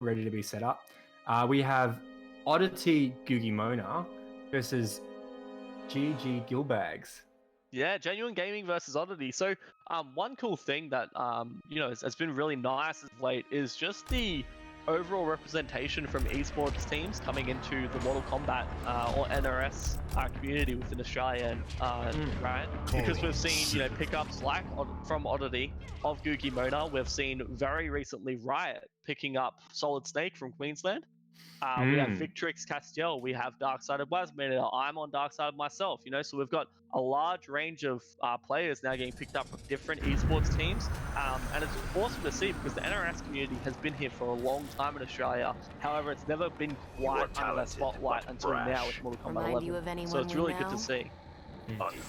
ready to be set up. We have ODT Googie versus Gilbagz. Yeah, Genuine Gaming versus Oddity. So, one cool thing that has been really nice of late is just the overall representation from esports teams coming into the Mortal Kombat or NRS community within Australia, right? Because we've seen pickups like from Oddity of Googie Mona. We've seen very recently Riot picking up Solid Snake from Queensland. We have Victrix Castiel, we have Darksided Wazmina, I'm on Darksided myself, so we've got a large range of players now getting picked up from different esports teams, and it's awesome to see because the NRS community has been here for a long time in Australia. However, it's never been quite under that spotlight until now with Mortal Kombat 11, so it's really good to see.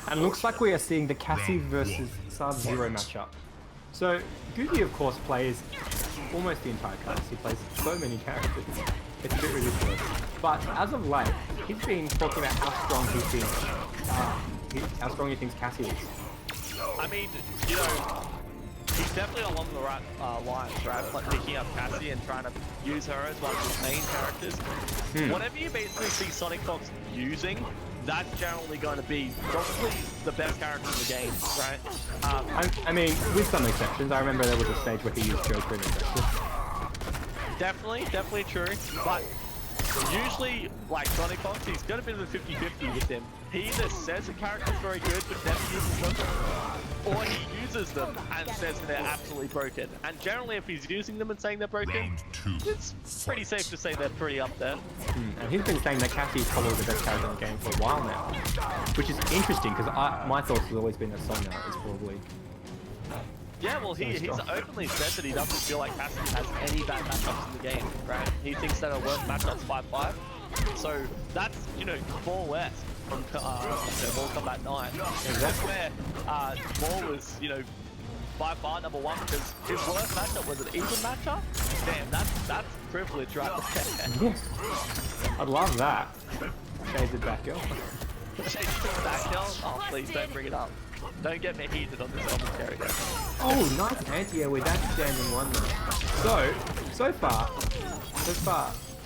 And it looks like we are seeing the Cassie versus Sub-Zero matchup. So, Googie, of course, plays almost the entire cast. He plays so many characters. It's a bit ridiculous. But as of late, he's been talking about how strong he thinks Cassie is. I mean, he's definitely along the right lines, right? Like picking up Cassie and trying to use her as one of his main characters. Whatever you basically see Sonic Fox using, that's generally going to be probably the best character in the game, right? I mean, with some exceptions. I remember there was a stage where he used Joker in Injustice. Definitely true, but usually, like Sonic Fox, he's got a bit of a 50-50 with him. He either says a character's very good but never uses them, or he uses them and says they're absolutely broken. And generally, if he's using them and saying they're broken, it's pretty safe to say they're pretty up there. And he's been saying that Cassie is probably the best character in the game for a while now, which is interesting because my thoughts has always been that Sonya is probably... Yeah, well, he's openly said that he doesn't feel like Cassie has any bad matchups in the game, right? He thinks that her worst matchups 5-5. So that's, 4 West from Mortal Kombat 9. And that's where Maul was, by far number 1 because his worst matchup was an even matchup. Damn, that's privilege right there. Yes. I'd love that. Shaded back girl. Shaded back girl? Oh, please don't bring it up. Don't get me heated on this commentary. Oh, nice anti-air with that standing one though. So far,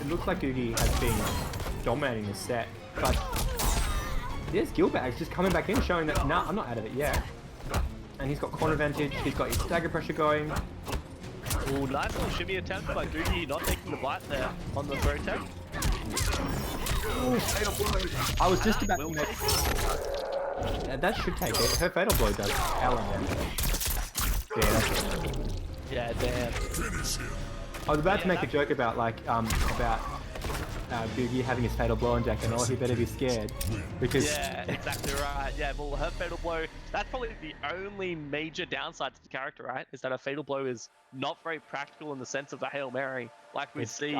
it looks like Googie has been dominating the set, but there's Gilbagz just coming back in, showing that, nah, I'm not out of it yet. And he's got corner advantage, he's got his stagger pressure going. Ooh, nice little shimmy attempt by Googie, not taking the bite there on the throw tech. Ooh, I was just about to make... that should take it. Her fatal blow does hell in there. Yeah, damn. I was about to make a joke about Googie having his fatal blow on Jack and he better be scared because yeah, exactly right. Yeah, well, her fatal blow, that's probably the only major downside to the character, right? Is that her fatal blow is not very practical in the sense of the Hail Mary, like we see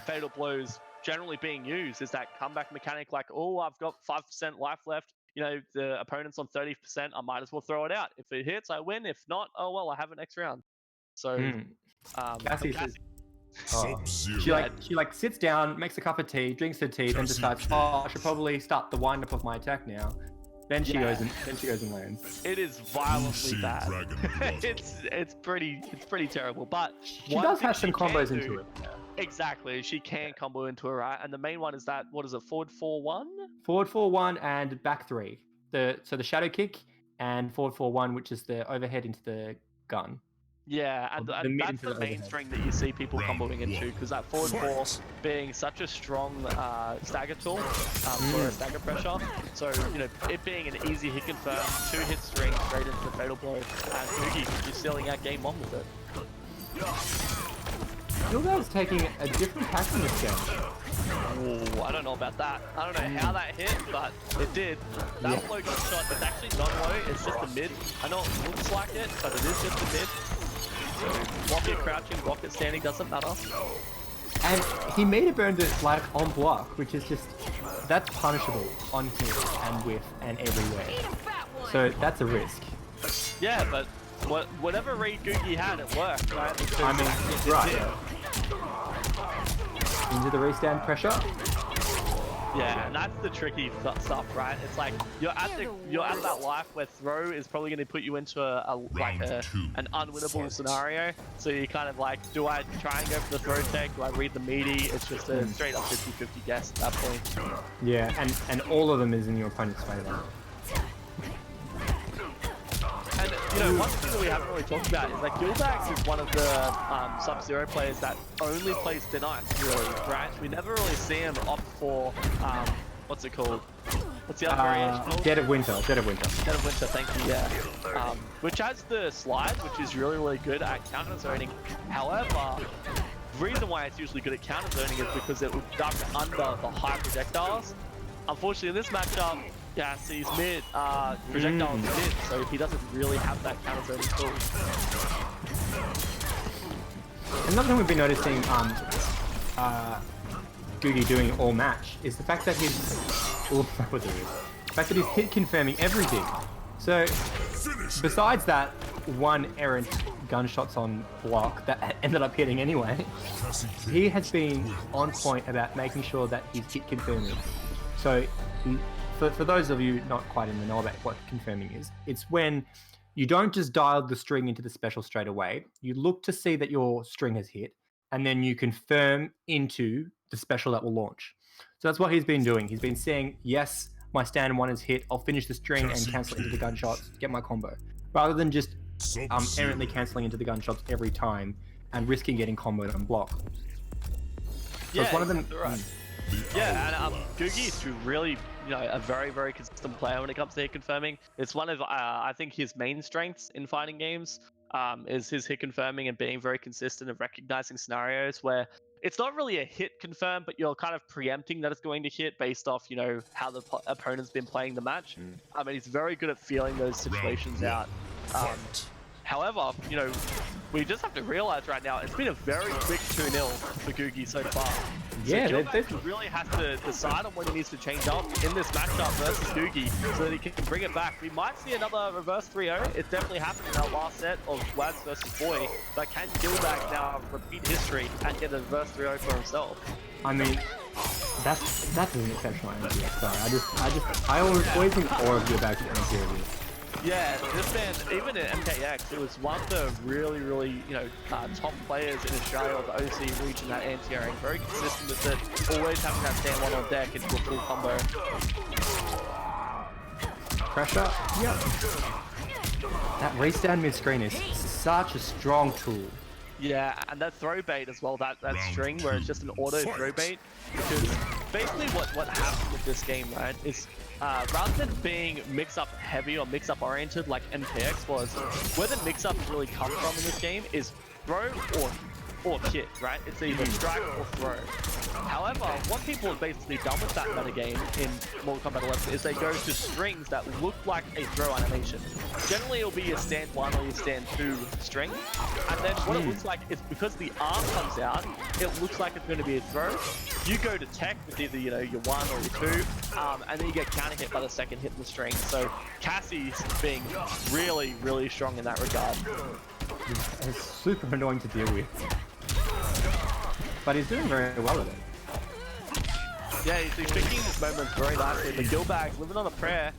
fatal blows generally being used. Is that comeback mechanic, like, oh, I've got 5% life left. The opponent's on 30%, I might as well throw it out. If it hits, I win. If not, oh well, I have an next round. So, Cassie says, she sits down, makes a cup of tea, drinks her tea, then decides, I should probably start the wind up of my attack now. Then she goes and lands. It is violently bad. it's pretty terrible. But she does have some combos into it. Exactly, she can combo into it, right? And the main one is that, what is it, forward 4-1? Forward 4-1 and back 3. So the shadow kick and forward 4-1, which is the overhead into the gun. Yeah, and that's the main string that you see people comboing into, because that forward 4 being such a strong stagger tool for a stagger pressure. So, it being an easy hit confirm, 2-hit string straight into the fatal blow, and Googie, you're sealing out game 1 with it. Gilbagz taking a different tack in this game. Ooh, I don't know about that. I don't know how that hit, but it did. That low gun shot, it's actually not low, it's just a mid. I know it looks like it, but it is just a mid. So, block it crouching, block it standing, doesn't matter. And he made it burn it like on block, which is just, that's punishable on hit and whiff and everywhere. So that's a risk. Yeah, but whatever read Googie had, it worked, right? I mean, right. Into the restand pressure. Yeah, and that's the tricky stuff, right? It's like you're at that life where throw is probably going to put you into an unwinnable scenario. So you kind of like, do I try and go for the throw tech? Do I read the meaty? It's just a straight up 50-50 guess at that point. Yeah, and all of them is in your opponent's favor. And you know, one thing that we haven't really talked about is like Gilbagz is one of the Sub-Zero players that only plays Thin Ice, really, right? We never really see him opt for what's it called? What's the other variation called? Dead of Winter. Dead of Winter, thank you, yeah. Which has the slide, which is really, really good at counter zoning. However, the reason why it's usually good at counter zoning is because it will duck under the high projectiles. Unfortunately, in this matchup, yeah, so he's mid projectiles mid, so he doesn't really have that counter zoning tool. Another thing we've been noticing Googie doing all match is the fact that he's hit confirming everything. So besides that one errant gunshots on block that ended up hitting anyway, he has been on point about making sure that he's hit confirming. So for those of you not quite in the know about what confirming is, it's when you don't just dial the string into the special straight away. You look to see that your string has hit, and then you confirm into the special that will launch. So that's what he's been doing. He's been saying, yes, my stand one is hit. I'll finish the string and cancel into the gunshots, get my combo. Rather than just errantly canceling into the gunshots every time and risking getting comboed on block. So yeah, it's one of them. Right. Yeah, and Googie is really, you know, a very, very consistent player when it comes to hit confirming. It's one of, I think, his main strengths in fighting games is his hit confirming and being very consistent of recognizing scenarios where it's not really a hit confirm, but you're kind of preempting that it's going to hit based off, you know, how the opponent's been playing the match. I mean, he's very good at feeling those situations out. However, you know, we just have to realize right now, it's been a very quick 2-0 for Googie so far. Yeah, so Gilbagz really has to decide on when he needs to change up in this matchup versus Googie so that he can bring it back. We might see another reverse 3-0. It definitely happened in our last set of Wads versus Boy. But can Gilbagz now repeat history and get a reverse 3-0 for himself? I mean, that's an exceptional energy. Sorry, I always think awe of Gilbagz energy. Yeah, this man, even at MKX, it was one of the really, really, you know, top players in Australia of the OC region, that anti-airing. Very consistent with it, always having that stand one on deck into a full combo. Pressure, yep. That restand mid-screen is such a strong tool. Yeah, and that throw bait as well, that string where it's just an auto throw bait. Because basically what happened with this game, right, is rather than being mix-up heavy or mix-up oriented like MKX was, where the mix-ups really come from in this game is throw or hit, right? It's either strike or throw. However, what people have basically done with that metagame in Mortal Kombat 11 is they go to strings that look like a throw animation. Generally, it'll be your stand 1 or your stand 2 string. And then what it looks like is because the arm comes out, it looks like it's going to be a throw. You go to tech with either, you know, your 1 or your 2, and then you get counter hit by the second hit in the string. So Cassie's being really, really strong in that regard. It's super annoying to deal with. But he's doing very well with it. Yeah, he's picking his moments very nicely. But Gilbagz, living on a prayer,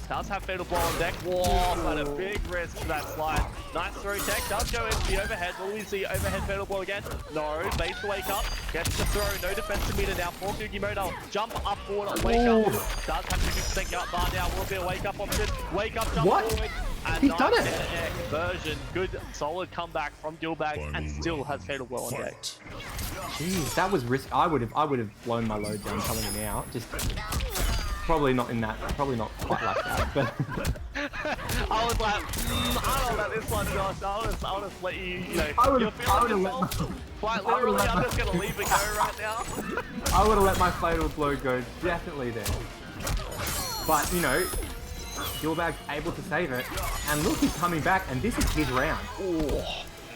does have Fatal Blow on deck. Whoa, but a big risk for that slide. Nice throw tech, does go into the overhead. Will we see overhead Fatal Blow again? No, base to wake up. Gets the throw, no defensive meter now for Googie Modal. Jump up forward on wake up. Does have 50% gut bar now. Will be a wake up option. Wake up, jump forward. And He's nice done it! Conversion. Good, solid comeback from Gilbagz and still has Fatal Blow on deck. Jeez, that was risk. I would have blown my load down telling him out. Just probably not quite like that, but I was like, I don't let this one go. So I'll just let you, you know, I would you're feeling yourself. Quite literally, I'm just gonna leave it go right now. I would have let my fatal blow go definitely there. But you know, Gilbagz able to save it, and look, he's coming back, and this is his round. Ooh.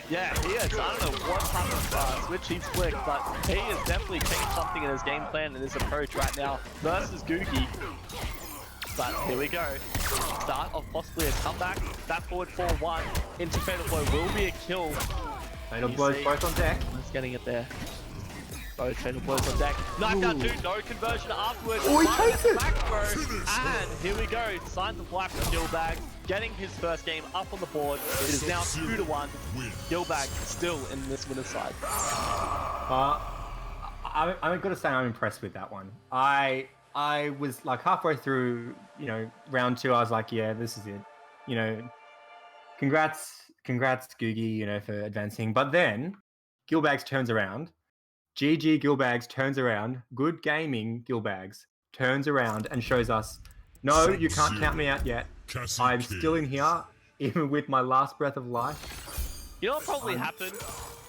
Yeah, he is. I don't know what type of switch he's flicked, but he has definitely changed something in his game plan and his approach right now versus Googie. But here we go. Start of possibly a comeback. That forward 4-1 into Fatal Blow will be a kill. Fatal Blow's both on deck. He's getting it there. Both fatal blows on deck. Knife down two, no conversion afterwards. Oh, he takes it! Back throw, and here we go. Signs of life from Gilbagz, getting his first game up on the board. It is now 2-1. Gilbagz still in this winner's side. I'm gonna say I'm impressed with that one. I was like halfway through, round 2. I was like, yeah, this is it. Congrats, Googie, for advancing. But then Gilbagz turns around. GG Gilbagz turns around. Good gaming Gilbagz turns around and shows us, no, you can't count me out yet. I'm still in here, even with my last breath of life. You know what probably happened?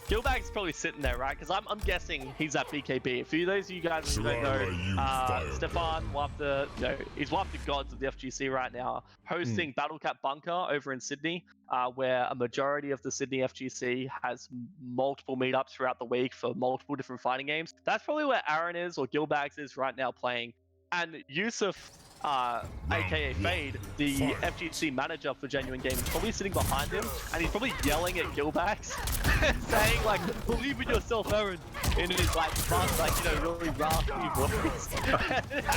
Gilbagz is probably sitting there, right? Because I'm guessing he's at BKB. For those of you guys who don't know, Stefan, he's one of the gods of the FGC right now, hosting Battle Cat Bunker over in Sydney, where a majority of the Sydney FGC has multiple meetups throughout the week for multiple different fighting games. That's probably where Aaron is, or Gilbagz is right now playing. And Yusuf, aka Fade, the FGC manager for Genuine Gaming, is probably sitting behind him, and he's probably yelling at Gilbagz, saying like, "Believe in yourself, Aaron," in his really raspy voice.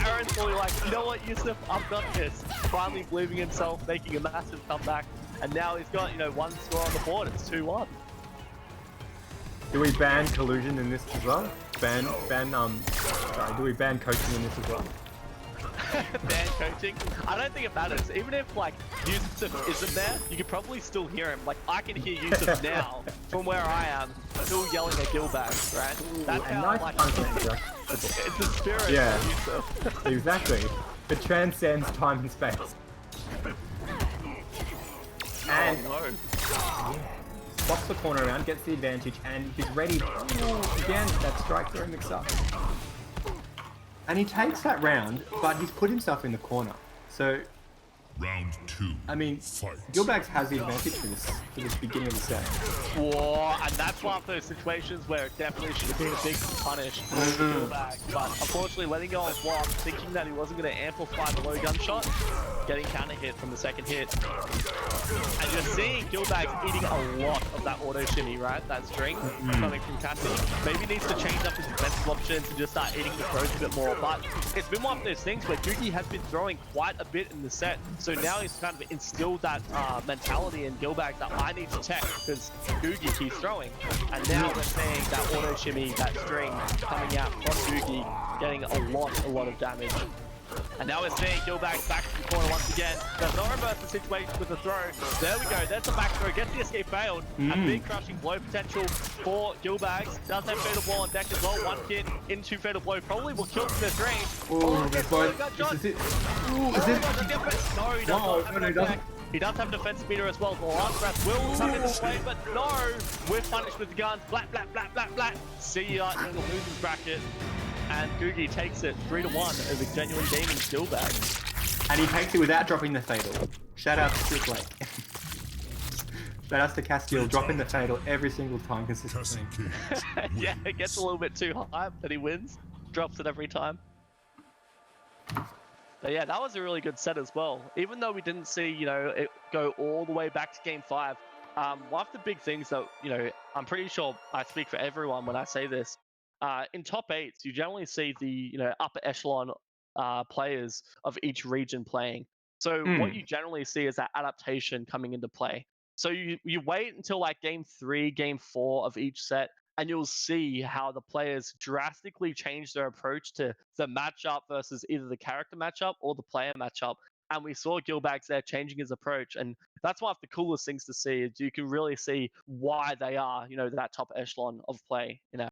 Aaron's probably like, "You know what, Yusuf, I've got this." Finally believing in himself, making a massive comeback, and now he's got one score on the board. It's 2-1. Do we ban collusion in this as well? Do we ban coaching in this as well? Ban coaching? I don't think it matters. Even if Yusuf isn't there, you could probably still hear him. Like, I can hear Yusuf now from where I am, still yelling at Gilbagz, right? That's how it's the spirit of Yusuf. Exactly. It transcends time and space. And swaps the corner around, gets the advantage, and he's ready. Again, that strike throw mix up. And he takes that round, but he's put himself in the corner. So, round 2. I mean, Gilbagz has the advantage for this beginning of the set. Whoa, and that's one of those situations where it definitely should have been a big punish for Gilbagz. But unfortunately, letting go on block, thinking that he wasn't going to amplify the low gunshot, getting counter hit from the second hit. And you're seeing Gilbagz eating a lot of that auto shimmy, right? That string coming from Cassie. Maybe needs to change up his defensive options and just start eating the throws a bit more. But it's been one of those things where Googie has been throwing quite a bit in the set. So now he's kind of instilled that mentality in Gilbagz that I need to tech because Googie keeps throwing. And now we're seeing that auto shimmy, that string coming out from Googie, getting a lot of damage. And now we're seeing Gilbagz back to the corner once again. Does not reverse the situation with the throw. There we go. There's the back throw. Gets the escape failed. A big crushing blow potential for Gilbagz. Does have fatal blow on deck as well. One hit into fatal blow. Probably will kill from this range. Is it? No, he doesn't. He does have defense meter as well. The last breath will come into play, but no! We're punished with the guns. Blat, blat, blat, blat, blat. See ya in the losing bracket. And Googie takes it 3-1 over Genuine Gaming Gilbagz. And he takes it without dropping the fatal. Shout out to Slipway. Shout out to Castiel, dropping the fatal every single time consistently. Yeah, it gets a little bit too high, but he wins. Drops it every time. But yeah, that was a really good set as well. Even though we didn't see, it go all the way back to Game 5. One of the big things that, I'm pretty sure I speak for everyone when I say this. In top 8s, you generally see the upper echelon players of each region playing. So what you generally see is that adaptation coming into play. So you wait until Game 3, Game 4 of each set, and you'll see how the players drastically change their approach to the matchup versus either the character matchup or the player matchup. And we saw Gilbagz there changing his approach, and that's one of the coolest things to see. Is you can really see why they are, that top echelon of play in our